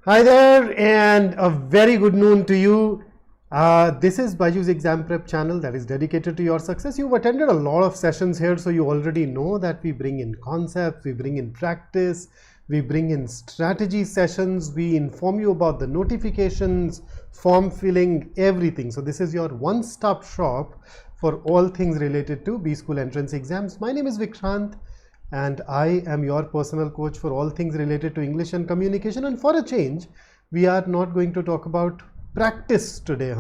Hi there and a very good noon to you. This is BYJU'S Exam Prep channel that is dedicated to your success. You've attended a lot of sessions here, so you already know that we bring in concepts, we bring in practice, we bring in strategy sessions, we inform you about the notifications, form filling, everything. So this is your one-stop shop for all things related to B School entrance exams. My name is Vikrant and I am your personal coach for all things related to English and communication. And for a change, we are not going to talk about practice today.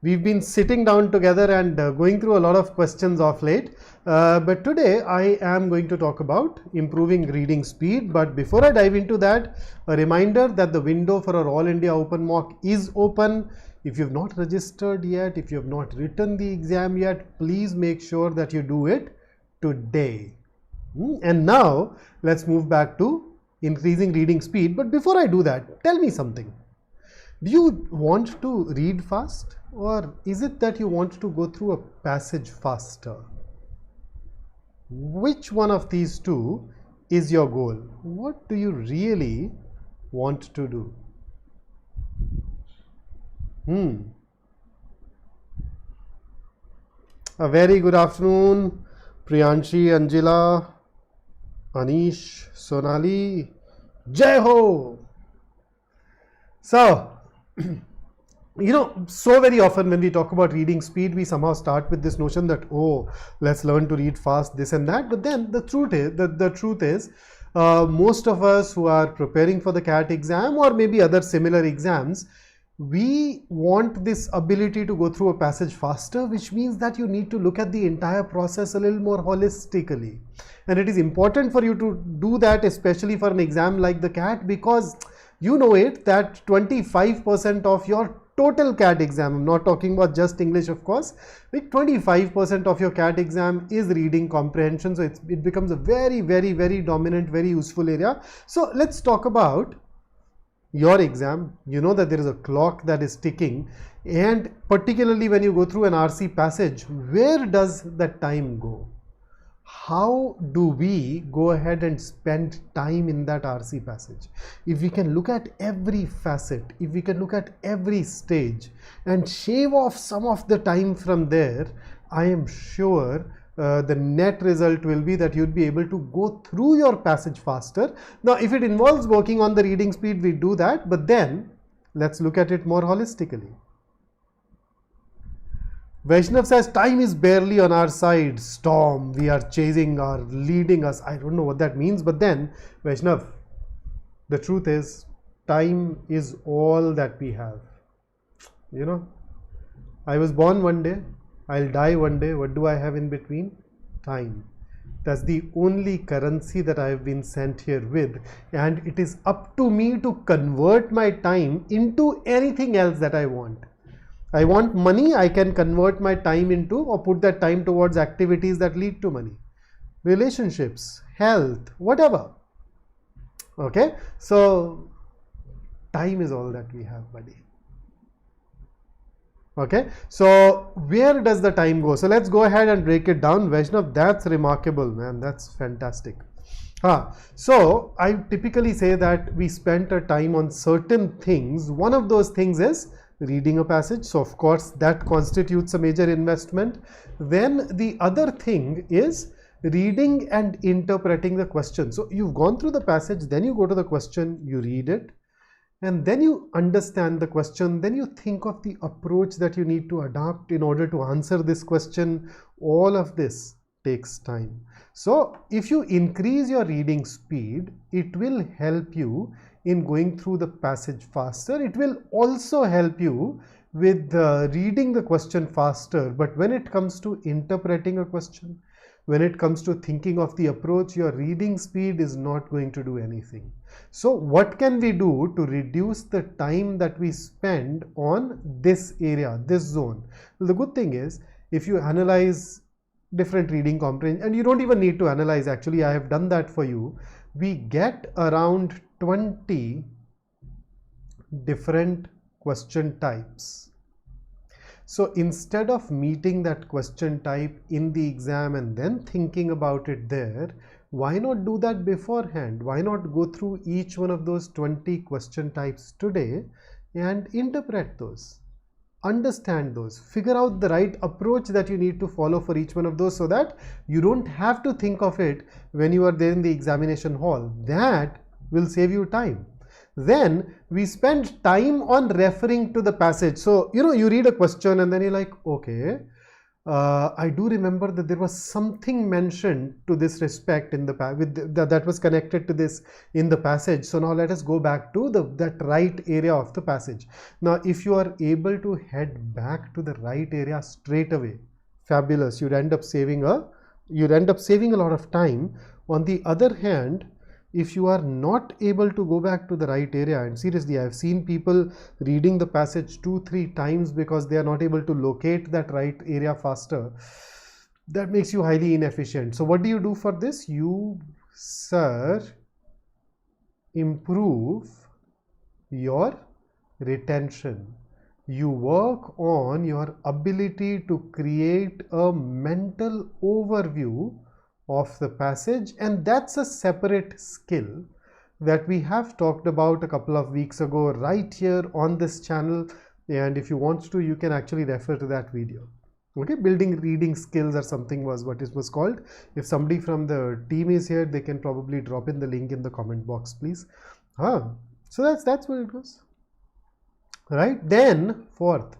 We've been sitting down together and going through a lot of questions of late. But today I am going to talk about improving reading speed. But before I dive into that, a reminder that the window for our All India Open Mock is open. If you have not registered yet, if you have not written the exam yet, please make sure that you do it today. And now let's move back to increasing reading speed. But before I do that, tell me something. Do you want to read fast, or is it that you want to go through a passage faster? Which one of these two is your goal? What do you really want to do? A very good afternoon, Priyanshi, Anjila, Anish, Sonali, Jai Ho! So, so very often when we talk about reading speed, we somehow start with this notion that, oh, let's learn to read fast, this and that. But then the truth is, most of us who are preparing for the CAT exam or maybe other similar exams, we want this ability to go through a passage faster, which means that you need to look at the entire process a little more holistically. And it is important for you to do that, especially for an exam like the CAT, because you know it that 25% of your total CAT exam, I'm not talking about just English of course, like 25% of your CAT exam is reading comprehension. So it becomes a very, very, very dominant, very useful area. So let's talk about your exam. You know that there is a clock that is ticking, and particularly when you go through an RC passage, where does that time go? How do we go ahead and spend time in that RC passage? If we can look at every facet, if we can look at every stage and shave off some of the time from there, I am sure the net result will be that you'll be able to go through your passage faster. Now, if it involves working on the reading speed, we do that, but then let's look at it more holistically. Vaishnav says, time is barely on our side. Storm, we are chasing or leading us. I don't know what that means, but then Vaishnav, the truth is, time is all that we have. You know, I was born one day, I'll die one day. What do I have in between? Time. That's the only currency that I have been sent here with, and it is up to me to convert my time into anything else that I want. I want money, I can convert my time into or put that time towards activities that lead to money. Relationships, health, whatever. Okay, so time is all that we have, buddy. Okay, so where does the time go? So let's go ahead and break it down. Vaishnav, that's remarkable, man. That's fantastic. So I typically say that we spend our time on certain things. One of those things is reading a passage. So of course that constitutes a major investment. Then the other thing is reading and interpreting the question. So you've gone through the passage, then you go to the question, you read it, and then you understand the question, then you think of the approach that you need to adopt in order to answer this question. All of this takes time. So if you increase your reading speed, it will help you in going through the passage faster. It will also help you with reading the question faster. But when it comes to interpreting a question, when it comes to thinking of the approach, your reading speed is not going to do anything. So what can we do to reduce the time that we spend on this area, this zone? Well, the good thing is, if you analyze different reading comprehension, and you don't even need to analyze, actually I have done that for you, we get around 20 different question types. So instead of meeting that question type in the exam and then thinking about it there, Why not do that beforehand? Why not go through each one of those 20 question types today and interpret those, understand those, figure out the right approach that you need to follow for each one of those, so that you don't have to think of it when you are there in the examination hall. That will save you time. Then we spend time on referring to the passage. So, you read a question and then you're like, okay, I do remember that there was something mentioned to this respect in the that was connected to this in the passage. So now let us go back to that right area of the passage. Now, if you are able to head back to the right area straight away, fabulous. You'd end up saving a lot of time. On the other hand, if you are not able to go back to the right area, and seriously, I've seen people reading the passage 2-3 times because they are not able to locate that right area faster, that makes you highly inefficient. So what do you do for this? You, sir, improve your retention. You work on your ability to create a mental overview of the passage, and that's a separate skill that we have talked about a couple of weeks ago right here on this channel, and if you want to, you can actually refer to that video. Okay, building reading skills or something was what it was called. If somebody from the team is here, they can probably drop in the link in the comment box, please. So that's what it was, right? Then fourth,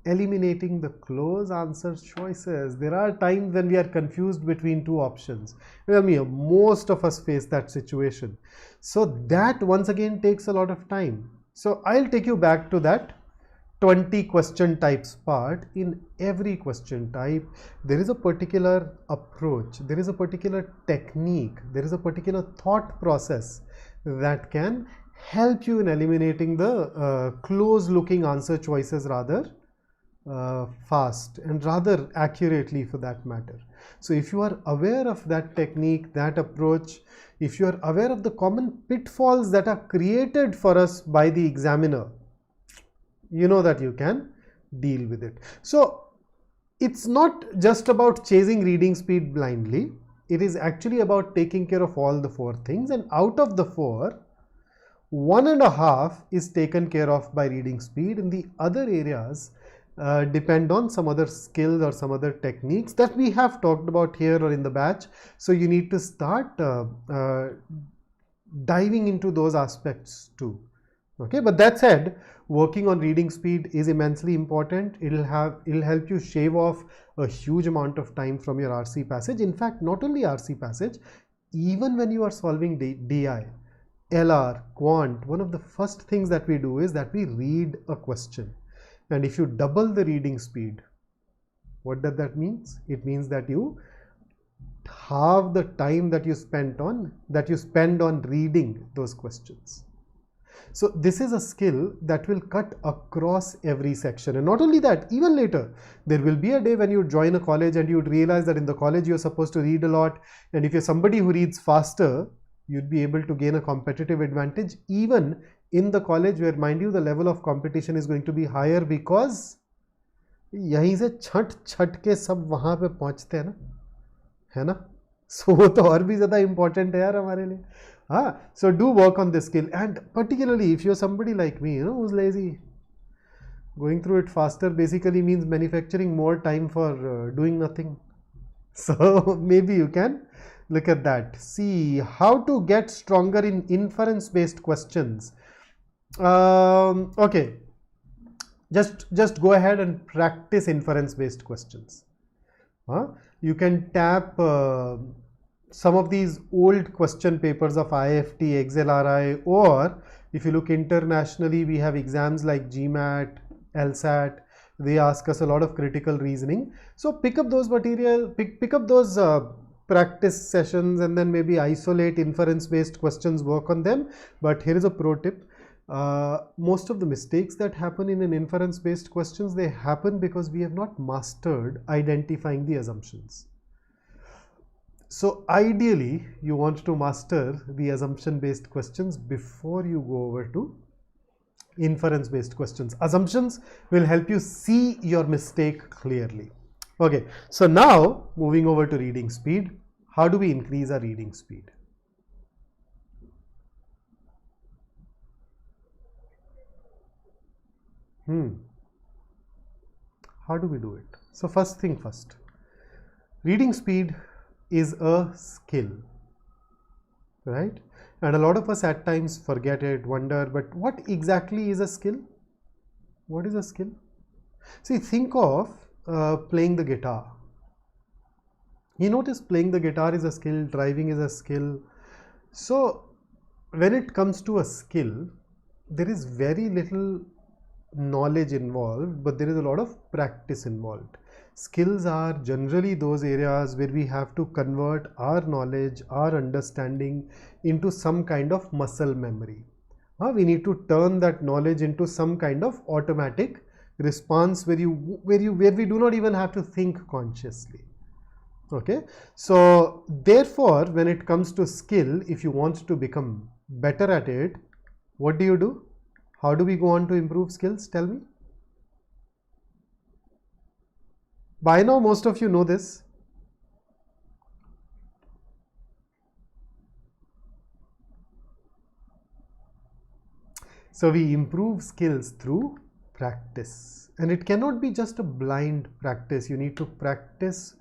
eliminating the close answer choices. There are times when we are confused between two options. Most of us face that situation. So that once again takes a lot of time. So I'll take you back to that 20 question types part. In every question type, there is a particular approach, there is a particular technique, there is a particular thought process that can help you in eliminating the close looking answer choices rather fast and rather accurately, for that matter. So if you are aware of that technique, that approach, if you are aware of the common pitfalls that are created for us by the examiner, you know that you can deal with it. So it's not just about chasing reading speed blindly. It is actually about taking care of all the 4 things, and out of the 4, 1.5 is taken care of by reading speed, and the other areas depend on some other skills or some other techniques that we have talked about here or in the batch. So you need to start diving into those aspects too. Okay, but that said, working on reading speed is immensely important. It'll help you shave off a huge amount of time from your RC passage. In fact, not only RC passage, even when you are solving DI, LR, Quant, one of the first things that we do is that we read a question. And if you double the reading speed, what does that mean? It means that you halve the time that you spend on reading those questions. So this is a skill that will cut across every section. And not only that, even later, there will be a day when you join a college and you'd realize that in the college you're supposed to read a lot. And if you're somebody who reads faster, you'd be able to gain a competitive advantage even in the college, where, mind you, the level of competition is going to be higher, because यहीं से छट के सब वहाँ पे पहुँचते हैं ना, है ना? So वो तो और भी ज़्यादा important है यार हमारे लिए. So do work on this skill, and particularly if you're somebody like me, who's lazy, going through it faster basically means manufacturing more time for doing nothing. So maybe you can look at that. See how to get stronger in inference-based questions. Okay, just go ahead and practice inference-based questions. You can tap some of these old question papers of IFT, XLRI, or if you look internationally, we have exams like GMAT, LSAT. They ask us a lot of critical reasoning. So pick up those material, pick up those practice sessions, and then maybe isolate inference-based questions, work on them. But here is a pro tip. Most of the mistakes that happen in an inference-based questions, they happen because we have not mastered identifying the assumptions. So ideally, you want to master the assumption-based questions before you go over to inference-based questions. Assumptions will help you see your mistake clearly. Okay, so now moving over to reading speed. How do we increase our reading speed? How do we do it? So first thing first, reading speed is a skill, right? And a lot of us at times forget it, wonder, but what exactly is a skill? What is a skill? See, think of playing the guitar. You notice playing the guitar is a skill, driving is a skill. So when it comes to a skill, there is very little knowledge involved, but there is a lot of practice involved. Skills are generally those areas where we have to convert our knowledge, our understanding into some kind of muscle memory. We need to turn that knowledge into some kind of automatic response where we do not even have to think consciously. Okay, so therefore when it comes to skill, if you want to become better at it, what do? How do we go on to improve skills? Tell me. By now most of you know this. So we improve skills through practice, and it cannot be just a blind practice. You need to practice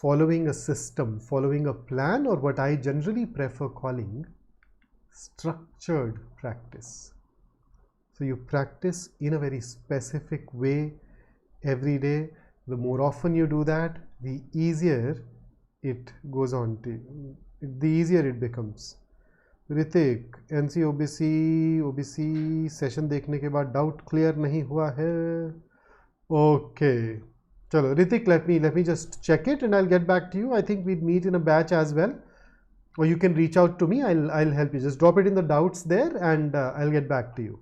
following a system, following a plan, or what I generally prefer calling structured practice. So you practice in a very specific way every day. The more often you do that, the easier it goes on to, the easier it becomes. Hrithik, NC OBC session देखने के बाद doubt clear नहीं हुआ है. Okay, चलो Hrithik, let me just check it and I'll get back to you. I think we'd meet in a batch as well, or you can reach out to me. I'll help you. Just drop it in the doubts there and I'll get back to you.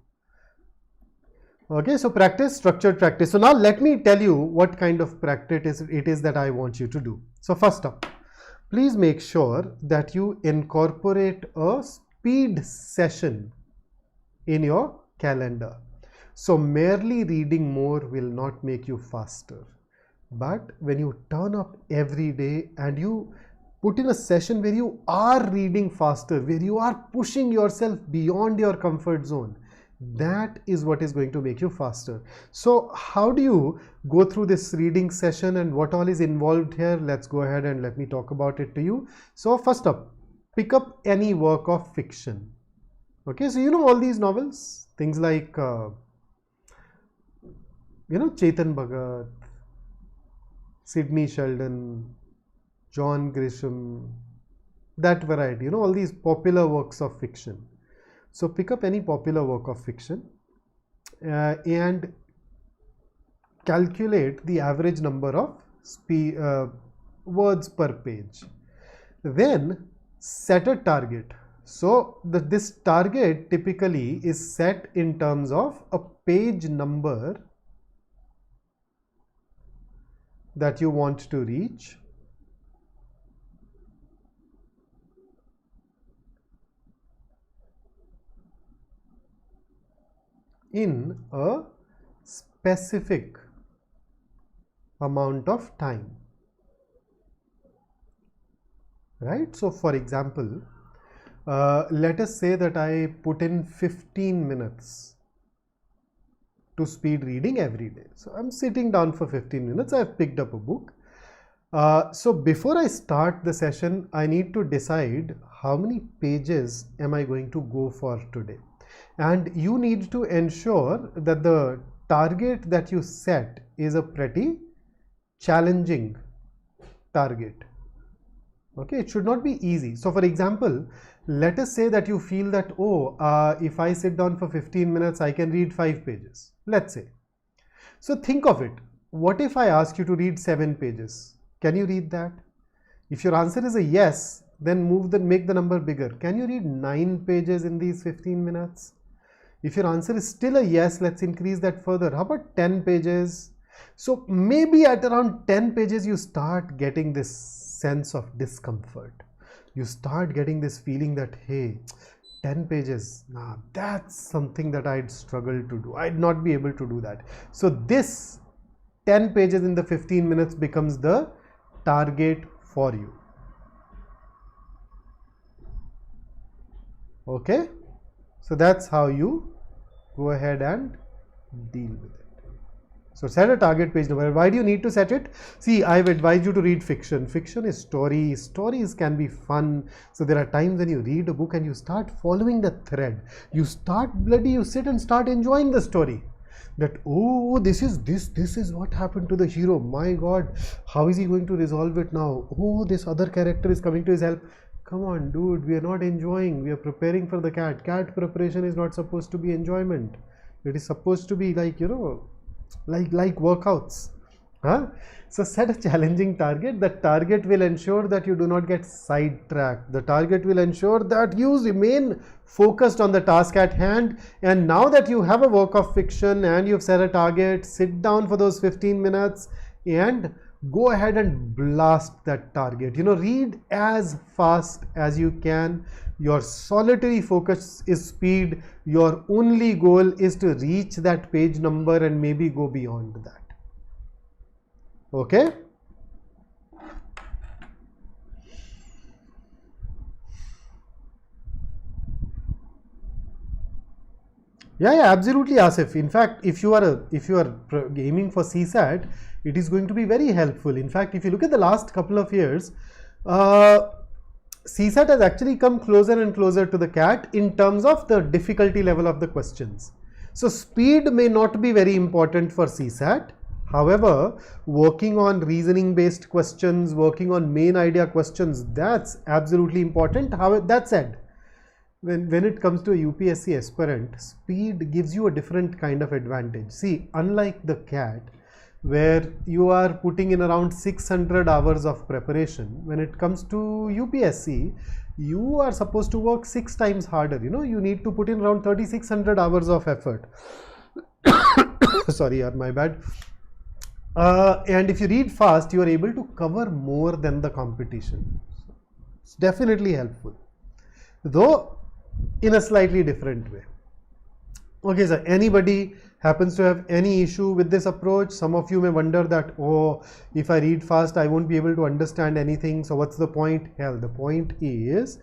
Okay, so practice, structured practice. So now let me tell you what kind of practice it is that I want you to do. So first up, please make sure that you incorporate a speed session in your calendar. So merely reading more will not make you faster. But when you turn up every day and you put in a session where you are reading faster, where you are pushing yourself beyond your comfort zone, that is what is going to make you faster. So how do you go through this reading session and what all is involved here? Let's go ahead and let me talk about it to you. So first up, pick up any work of fiction. Okay, so you know all these novels, things like Chetan Bhagat, Sidney Sheldon, John Grisham, that variety, all these popular works of fiction. So pick up any popular work of fiction and calculate the average number of words per page. Then set a target. So this target typically is set in terms of a page number that you want to reach. In a specific amount of time, right? So for example, let us say that I put in 15 minutes to speed reading every day. So I'm sitting down for 15 minutes. I've picked up a book. So before I start the session, I need to decide how many pages am I going to go for today. And you need to ensure that the target that you set is a pretty challenging target. Okay, it should not be easy. So for example, let us say that you feel that, if I sit down for 15 minutes, I can read 5 pages. Let's say. So think of it. What if I ask you to read 7 pages? Can you read that? If your answer is a yes, then make the number bigger. Can you read 9 pages in these 15 minutes? If your answer is still a yes, let's increase that further. How about 10 pages? So maybe at around 10 pages, you start getting this sense of discomfort. You start getting this feeling that, hey, 10 pages, that's something that I'd struggle to do. I'd not be able to do that. So this 10 pages in the 15 minutes becomes the target for you. Okay, so that's how you go ahead and deal with it. So set a target page number. Why do you need to set it? See, I've advised you to read fiction. Fiction is stories. Stories can be fun. So there are times when you read a book and you start following the thread. You sit and start enjoying the story. That, oh, this is what happened to the hero. My God, how is he going to resolve it now? Oh, this other character is coming to his help. Come on, dude, we are not enjoying. We are preparing for the CAT. CAT preparation is not supposed to be enjoyment. It is supposed to be like, like workouts. So set a challenging target. The target will ensure that you do not get sidetracked. The target will ensure that you remain focused on the task at hand. And now that you have a work of fiction and you've set a target, sit down for those 15 minutes and go ahead and blast that target. Read as fast as you can. Your solitary focus is speed. Your only goal is to reach that page number and maybe go beyond that. Okay? Yeah, absolutely, Asif. In fact, if you are aiming for CSAT, it is going to be very helpful. In fact, if you look at the last couple of years, CSAT has actually come closer and closer to the CAT in terms of the difficulty level of the questions. So speed may not be very important for CSAT. However, working on reasoning based questions, working on main idea questions, that's absolutely important. That said, when it comes to a UPSC aspirant, speed gives you a different kind of advantage. See, unlike the CAT, where you are putting in around 600 hours of preparation, when it comes to UPSC, you are supposed to work 6 times harder. You need to put in around 3600 hours of effort. Sorry, my bad. And if you read fast, you are able to cover more than the competition. It's definitely helpful, though in a slightly different way. Okay, so anybody happens to have any issue with this approach? Some of you may wonder that, oh, if I read fast, I won't be able to understand anything. So what's the point? Hell, the point is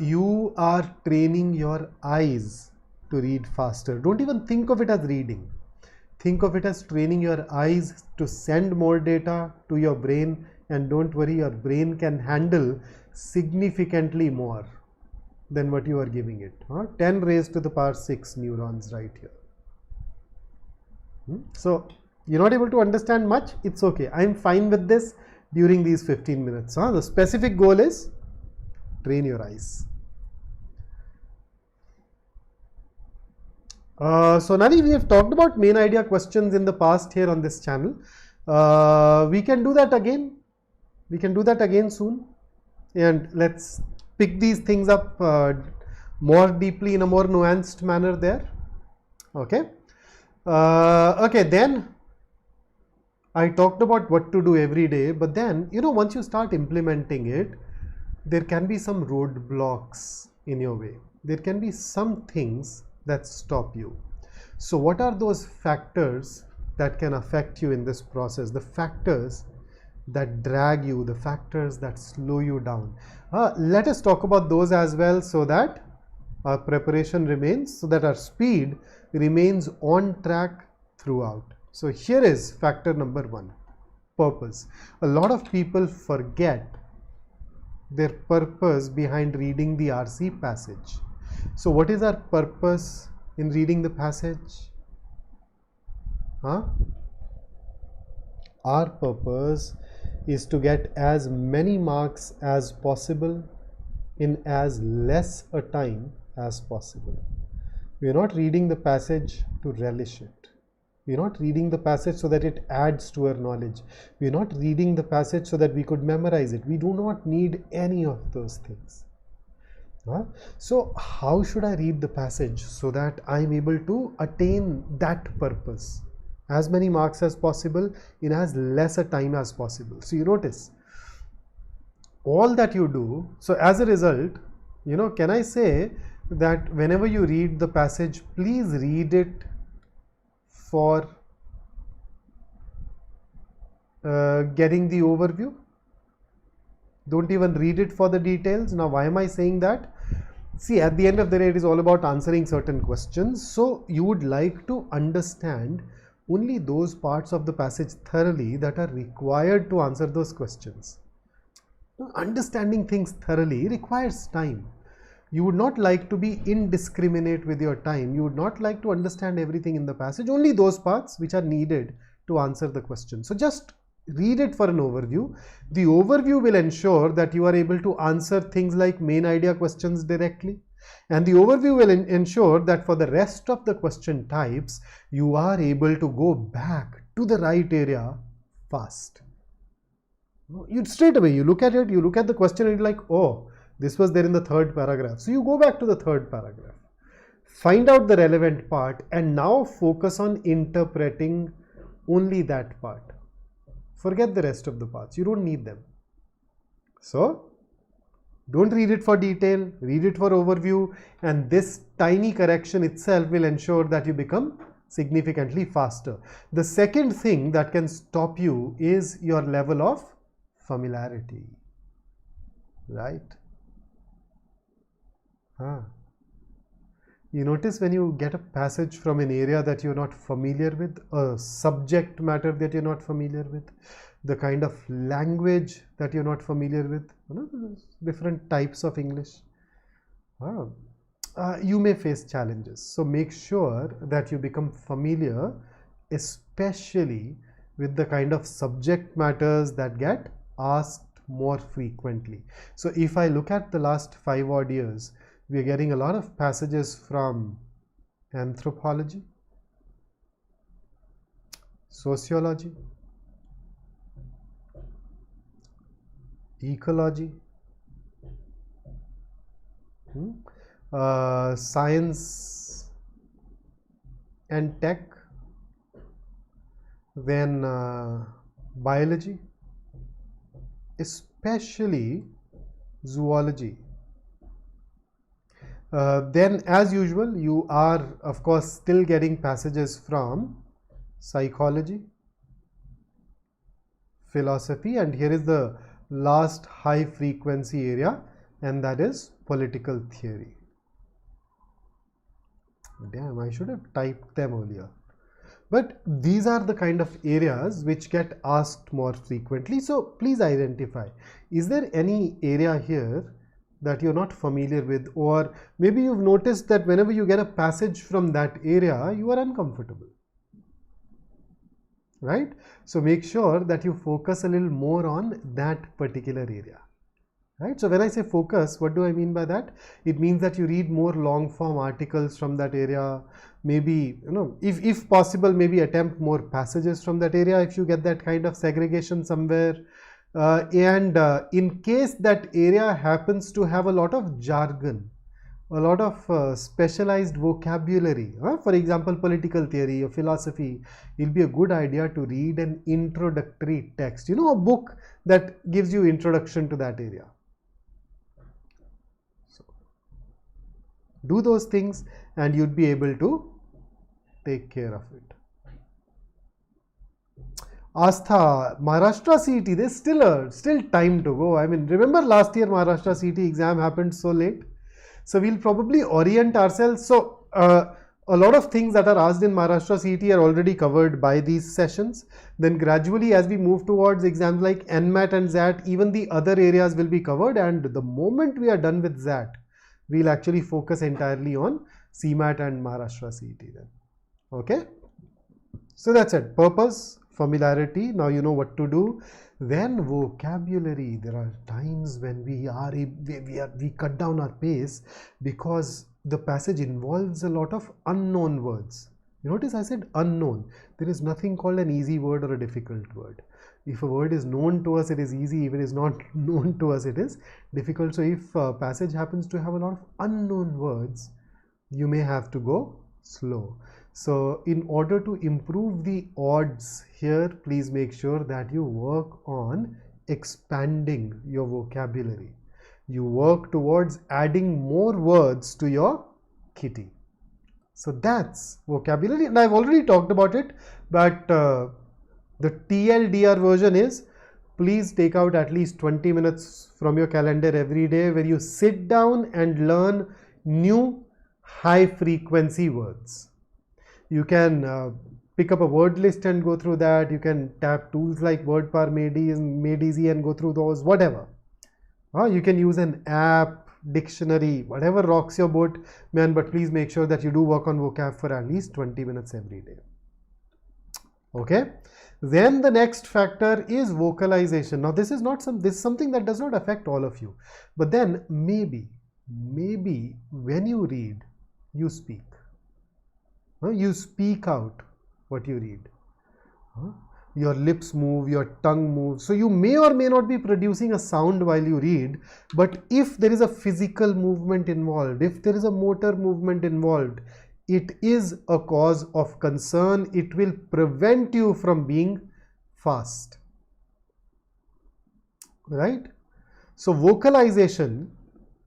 you are training your eyes to read faster. Don't even think of it as reading. Think of it as training your eyes to send more data to your brain, and don't worry, your brain can handle significantly more than what you are giving it. 10 raised to the power 6 neurons right here. So you're not able to understand much, it's okay. I'm fine with this during these 15 minutes. The specific goal is train your eyes. So Navi, we have talked about main idea questions in the past here on this channel. We can do that again. We can do that again soon. And let's pick these things up more deeply in a more nuanced manner there. Okay. Okay, then I talked about what to do every day, but then, once you start implementing it, there can be some roadblocks in your way. There can be some things that stop you. So what are those factors that can affect you in this process? The factors that drag you, the factors that slow you down. Let us talk about those as well, so that our preparation remains, so that our speed remains on track throughout. So here is factor number 1, purpose. A lot of people forget their purpose behind reading the RC passage. So what is our purpose in reading the passage? Our purpose is to get as many marks as possible in as less a time as possible. We are not reading the passage to relish it. We are not reading the passage so that it adds to our knowledge. We are not reading the passage so that we could memorize it. We do not need any of those things. So how should I read the passage so that I am able to attain that purpose? As many marks as possible in as less a time as possible. So you notice all that you do. So as a result, can I say that whenever you read the passage, please read it for getting the overview. Don't even read it for the details. Now, why am I saying that? See, at the end of the day, it is all about answering certain questions. So you would like to understand only those parts of the passage thoroughly that are required to answer those questions. Understanding things thoroughly requires time. You would not like to be indiscriminate with your time. You would not like to understand everything in the passage, only those parts which are needed to answer the question. So just read it for an overview. The overview will ensure that you are able to answer things like main idea questions directly. And the overview will ensure that for the rest of the question types, you are able to go back to the right area fast. You straight away, you look at it, you look at the question and you're like, oh, this was there in the third paragraph. So you go back to the third paragraph, find out the relevant part, and now focus on interpreting only that part. Forget the rest of the parts. You don't need them. So don't read it for detail, read it for overview, and this tiny correction itself will ensure that you become significantly faster. The second thing that can stop you is your level of familiarity, right? You notice when you get a passage from an area that you're not familiar with, a subject matter that you're not familiar with, the kind of language that you're not familiar with, different types of English, you may face challenges. So make sure that you become familiar, especially with the kind of subject matters that get asked more frequently. So if I look at the last 5 odd years, we are getting a lot of passages from anthropology, sociology, ecology, science and tech, then biology, especially zoology. Then as usual, you are of course still getting passages from psychology, philosophy, and here is the last high frequency area, and that is political theory. Damn, I should have typed them earlier. But these are the kind of areas which get asked more frequently. So please identify, is there any area here that you're not familiar with, or maybe you've noticed that whenever you get a passage from that area, you are uncomfortable, right? So make sure that you focus a little more on that particular area, right? So when I say focus, what do I mean by that? It means that you read more long form articles from that area, maybe, if possible, maybe attempt more passages from that area if you get that kind of segregation somewhere. And in case that area happens to have a lot of jargon, a lot of specialized vocabulary, for example, political theory or philosophy, it will be a good idea to read an introductory text, a book that gives you introduction to that area. So do those things and you'd be able to take care of it. Astha, Maharashtra CET, there's still time to go. I mean, remember last year Maharashtra CET exam happened so late. So we'll probably orient ourselves. So a lot of things that are asked in Maharashtra CET are already covered by these sessions. Then gradually as we move towards exams like NMAT and ZAT, even the other areas will be covered. And the moment we are done with ZAT, we'll actually focus entirely on CMAT and Maharashtra CET then. Okay. So that's it. Purpose, familiarity, now you know what to do. Then vocabulary, there are times when we cut down our pace because the passage involves a lot of unknown words. You notice I said unknown. There is nothing called an easy word or a difficult word. If a word is known to us, it is easy. If it is not known to us, it is difficult. So if a passage happens to have a lot of unknown words, you may have to go slow. So in order to improve the odds here, please make sure that you work on expanding your vocabulary. You work towards adding more words to your kitty. So that's vocabulary, and I've already talked about it, but the TLDR version is please take out at least 20 minutes from your calendar every day where you sit down and learn new high frequency words. You can pick up a word list and go through that. You can tap tools like WordPar, Made Easy and go through those, whatever. You can use an app, dictionary, whatever rocks your boat, man, but please make sure that you do work on vocab for at least 20 minutes every day. Okay. Then the next factor is vocalization. Now this is something that does not affect all of you, but then maybe when you read, you speak. You speak out what you read. Your lips move, your tongue moves. So you may or may not be producing a sound while you read, but if there is a physical movement involved, if there is a motor movement involved, it is a cause of concern. It will prevent you from being fast. Right? So vocalization,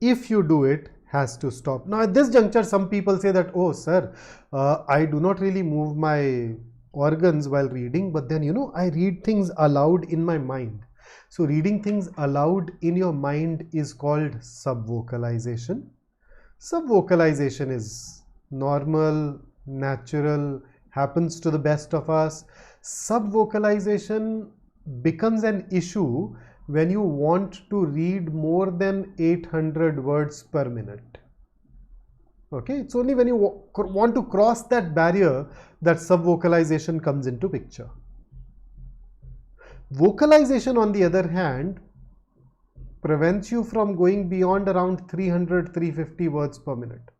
if you do it, has to stop. Now at this juncture, some people say that, oh sir, I do not really move my organs while reading, but then I read things aloud in my mind. So reading things aloud in your mind is called subvocalization. Subvocalization is normal, natural, happens to the best of us. Subvocalization becomes an issue when you want to read more than 800 words per minute. Okay, it's only when you want to cross that barrier that subvocalization comes into picture. Vocalization, on the other hand, prevents you from going beyond around 300-350 words per minute.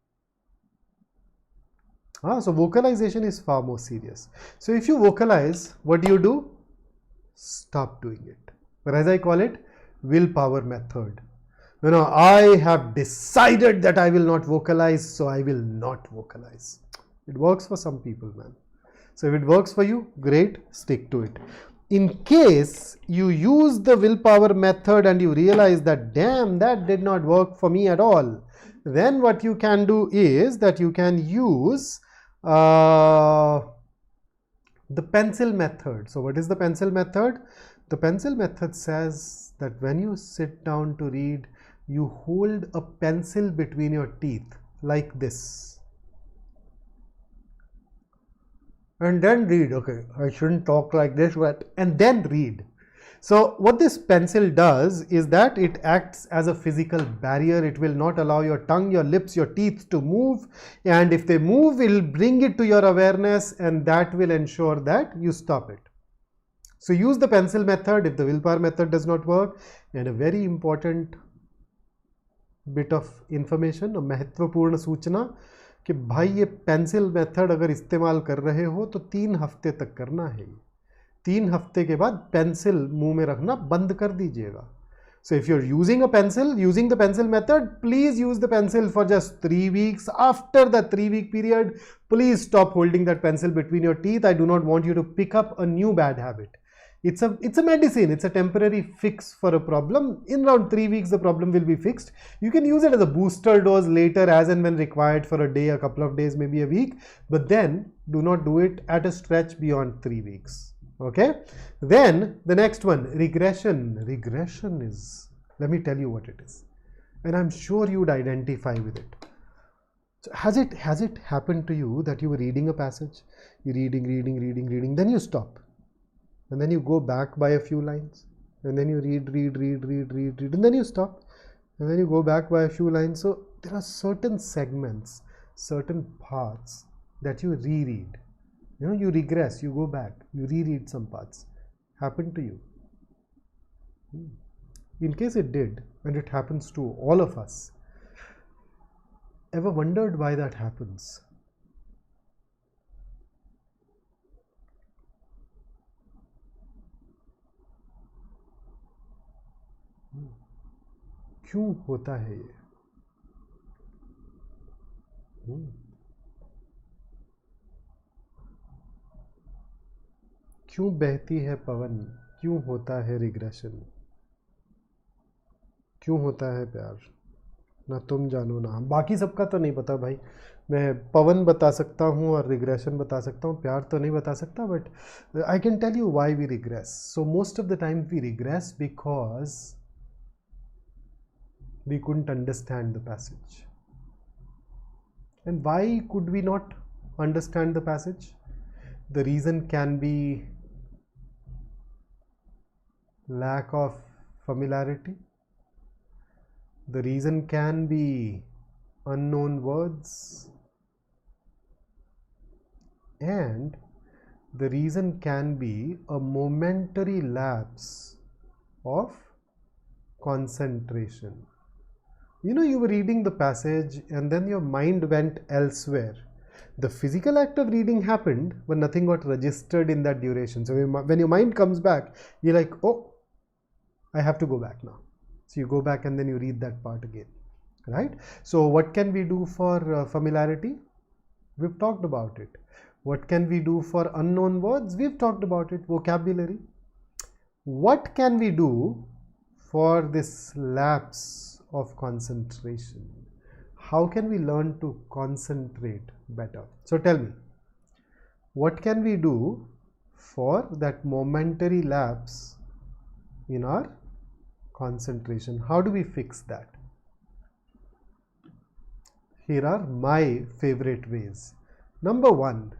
So vocalization is far more serious. So if you vocalize, what do? Stop doing it. Whereas I call it willpower method. I have decided that I will not vocalize, so I will not vocalize. It works for some people, man. So if it works for you, great, stick to it. In case you use the willpower method and you realize that, damn, that did not work for me at all, then what you can do is that you can use the pencil method. So what is the pencil method? The pencil method says that when you sit down to read, you hold a pencil between your teeth like this and then read. Okay, I shouldn't talk like this, but and then read. So what this pencil does is that it acts as a physical barrier. It will not allow your tongue, your lips, your teeth to move, and if they move, it will bring it to your awareness, and that will ensure that you stop it. So use the pencil method if the willpower method does not work. And a very important bit of information, a महत्वपूर्ण सूचना कि भाई ये pencil method अगर इस्तेमाल कर रहे हो तो 3 हफ्ते तक करना है। 3 हफ्ते के बाद पेंसिल मुंह में रखना बंद कर दीजिएगा। So if you're using the pencil method, please use the pencil for just 3 weeks. After the 3-week period, please stop holding that pencil between your teeth. I do not want you to pick up a new bad habit. It's a medicine. It's a temporary fix for a problem. In around 3 weeks, the problem will be fixed. You can use it as a booster dose later as and when required for a day, a couple of days, maybe a week. But then do not do it at a stretch beyond 3 weeks. Okay. Then the next one, regression. Regression is, let me tell you what it is. And I'm sure you'd identify with it. So has it happened to you that you were reading a passage, you're reading, then you stop. And then you go back by a few lines, and then you read, and then you stop, and then you go back by a few lines. So there are certain segments, certain parts that you reread. You regress, you go back, you reread some parts. Happened to you? In case it did, and it happens to all of us, ever wondered why that happens? क्यों होता है ये? क्यों बहती है पवन? क्यों होता है रिग्रेशन? क्यों होता है प्यार? ना तुम जानो ना हम। बाकी सबका तो नहीं पता भाई, मैं पवन बता सकता हूँ और रिग्रेशन बता सकता हूँ, प्यार तो नहीं बता सकता, but I can tell you why we regress. So most of the time we regress because we couldn't understand the passage. And why could we not understand the passage? The reason can be lack of familiarity. The reason can be unknown words. And the reason can be a momentary lapse of concentration. You know, you were reading the passage and then your mind went elsewhere. The physical act of reading happened, but nothing got registered in that duration. So when your mind comes back, you're like, oh, I have to go back now. So you go back and then you read that part again, right? So what can we do for familiarity? We've talked about it. What can we do for unknown words? We've talked about it. Vocabulary. What can we do for this lapse of concentration? How can we learn to concentrate better? So tell me, what can we do for that momentary lapse in our concentration? How do we fix that? Here are my favorite ways. Number one,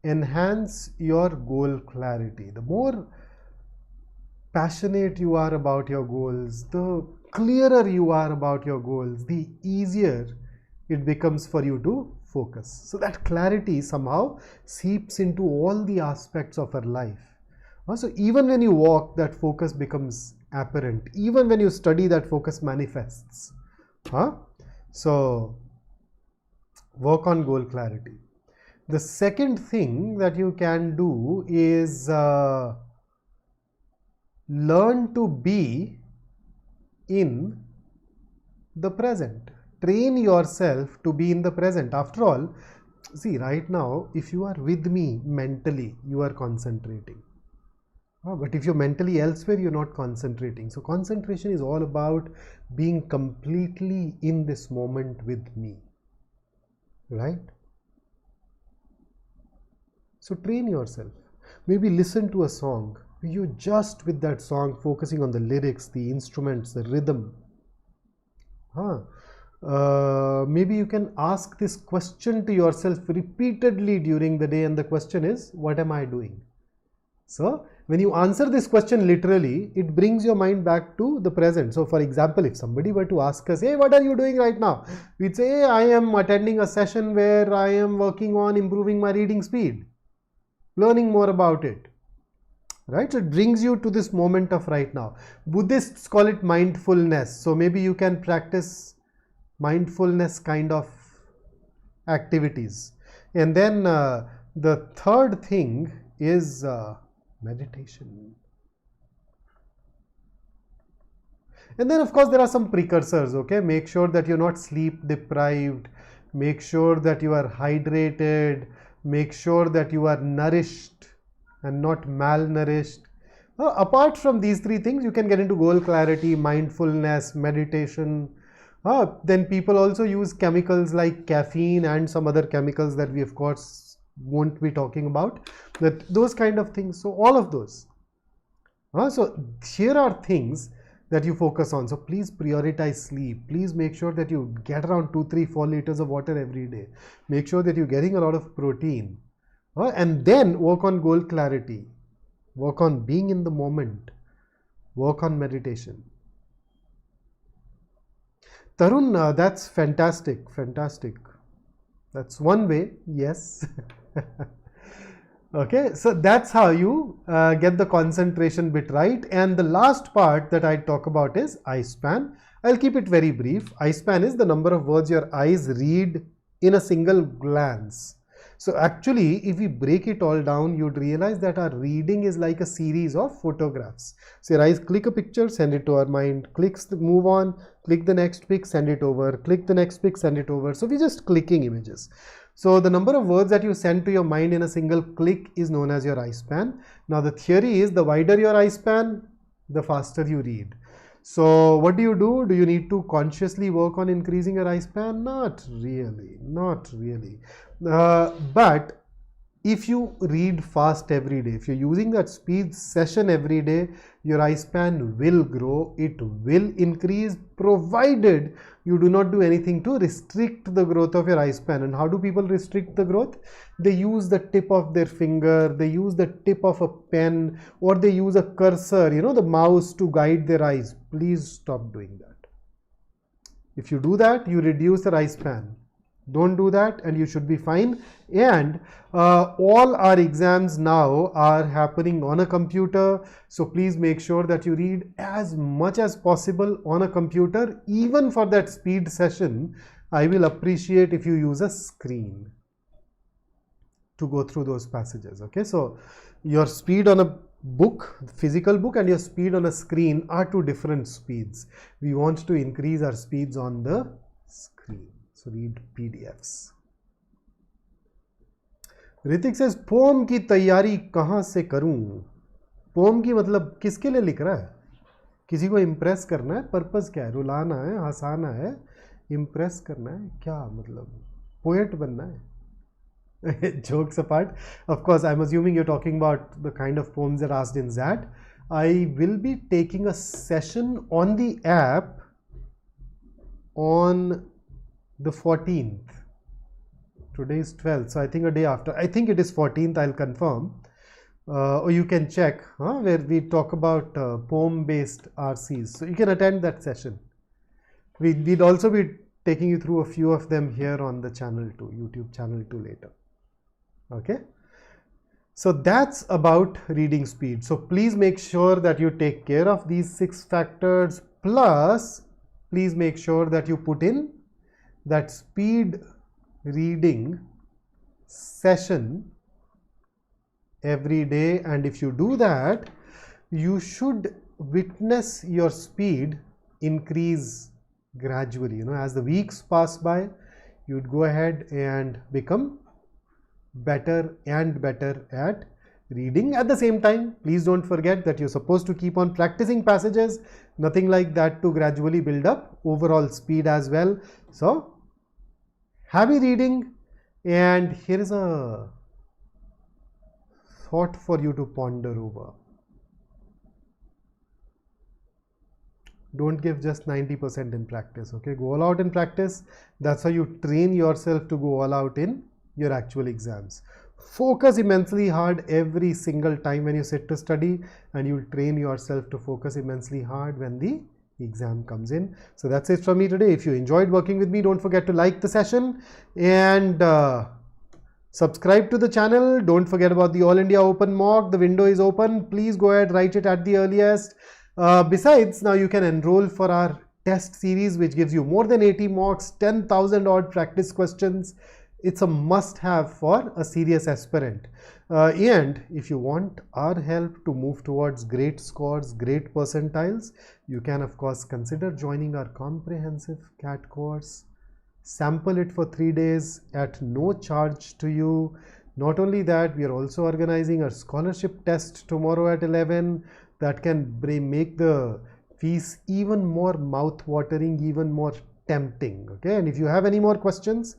enhance your goal clarity. The more passionate you are about your goals, the clearer you are about your goals, the easier it becomes for you to focus. So that clarity somehow seeps into all the aspects of our life. So even when you walk, that focus becomes apparent. Even when you study, that focus manifests. So work on goal clarity. The second thing that you can do is learn to be in the present. Train yourself to be in the present. After all, see, right now, if you are with me mentally, you are concentrating. But if you're mentally elsewhere, you're not concentrating. So concentration is all about being completely in this moment with me, right? So train yourself. Maybe listen to a song. You just with that song focusing on the lyrics, the instruments, the rhythm. Maybe you can ask this question to yourself repeatedly during the day, and the question is, what am I doing? So when you answer this question literally, it brings your mind back to the present. So for example, if somebody were to ask us, hey, what are you doing right now? We'd say, hey, I am attending a session where I am working on improving my reading speed, learning more about it. Right? So it brings you to this moment of right now. Buddhists call it mindfulness. So maybe you can practice mindfulness kind of activities. And then the third thing is meditation. And then of course there are some precursors, okay? Make sure that you're not sleep deprived. Make sure that you are hydrated. Make sure that you are nourished and not malnourished. Apart from these three things, you can get into goal clarity, mindfulness, meditation. Then people also use chemicals like caffeine and some other chemicals that we of course won't be talking about. Those kind of things. So all of those. So here are things that you focus on. So please prioritize sleep. Please make sure that you get around 2, 3, 4 liters of water every day. Make sure that you're getting a lot of protein. And then work on goal clarity, work on being in the moment, work on meditation. Tarun, that's fantastic, fantastic. That's one way, yes. Okay, so that's how you get the concentration bit right. And the last part that I talk about is eye span. I'll keep it very brief. Eye span is the number of words your eyes read in a single glance. So actually, if we break it all down, you'd realize that our reading is like a series of photographs. So your eyes click a picture, send it to our mind, move on, click the next pic, send it over, click the next pic, send it over. So we're just clicking images. So the number of words that you send to your mind in a single click is known as your eye span. Now the theory is the wider your eye span, the faster you read. So what do? Do you need to consciously work on increasing your eye span? Not really, not really. But if you read fast every day, if you're using that speed session every day, your eye span will grow, it will increase, provided you do not do anything to restrict the growth of your eye span. And how do people restrict the growth? They use the tip of their finger, they use the tip of a pen, or they use a cursor, you know, the mouse, to guide their eyes. Please stop doing that. If you do that, you reduce your eye span. Don't do that and you should be fine. And all our exams now are happening on a computer, so please make sure that you read as much as possible on a computer. Even for that speed session, I will appreciate if you use a screen to go through those passages. Okay, so your speed on a book, physical book, and your speed on a screen are two different speeds. We want to increase our speeds on the screen. So read PDFs. Hrithik says, पोम की तैयारी कहाँ से करूं? Pome की मतलब किसके लिए लिख रहा है? किसी को इम्प्रेस करना है? पर्पस क्या है? रुलाना है, हंसाना है, इम्प्रेस करना है, क्या मतलब? पोएट बनना है? Jokes apart, of course, I'm assuming you're talking about the kind of poems that are asked in ZAT. I will be taking a session on the app on the 14th. Today is 12th, so I think a day after. I think it is 14th, I'll confirm. Or you can check, where we talk about poem-based RCs. So you can attend that session. We'd also be taking you through a few of them here on the channel too, YouTube channel too later. Okay. So that's about reading speed. So please make sure that you take care of these 6 factors. Plus, please make sure that you put in that speed reading session every day, and if you do that, you should witness your speed increase gradually. You know, as the weeks pass by, you'd go ahead and become better and better at reading. At the same time, please don't forget that you're supposed to keep on practicing passages, nothing like that, to gradually build up overall speed as well. So happy reading, and here is a thought for you to ponder over. Don't give just 90% in practice, okay? Go all out in practice. That's how you train yourself to go all out in your actual exams. Focus immensely hard every single time when you sit to study, and you'll train yourself to focus immensely hard when the exam comes in. So that's it from me today. If you enjoyed working with me, don't forget to like the session and subscribe to the channel. Don't forget about the All India Open Mock. The window is open. Please go ahead, write it at the earliest. Besides, now you can enroll for our test series, which gives you more than 80 mocks, 10,000 odd practice questions. It's a must-have for a serious aspirant. And if you want our help to move towards great scores, great percentiles, you can of course consider joining our comprehensive CAT course. Sample it for 3 days at no charge to you. Not only that, we are also organizing a scholarship test tomorrow at 11 that can make the fees even more mouth-watering, even more tempting. Okay, and if you have any more questions,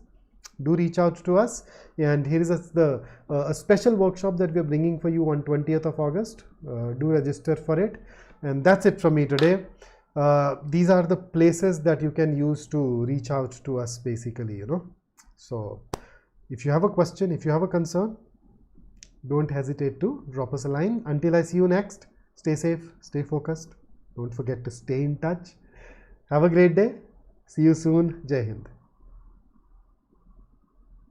do reach out to us. And here is a special workshop that we are bringing for you on 20th of August. Do register for it. And that's it from me today. These are the places that you can use to reach out to us, basically, you know. So if you have a question, if you have a concern, don't hesitate to drop us a line. Until I see you next, stay safe, stay focused. Don't forget to stay in touch. Have a great day. See you soon. Jai Hind.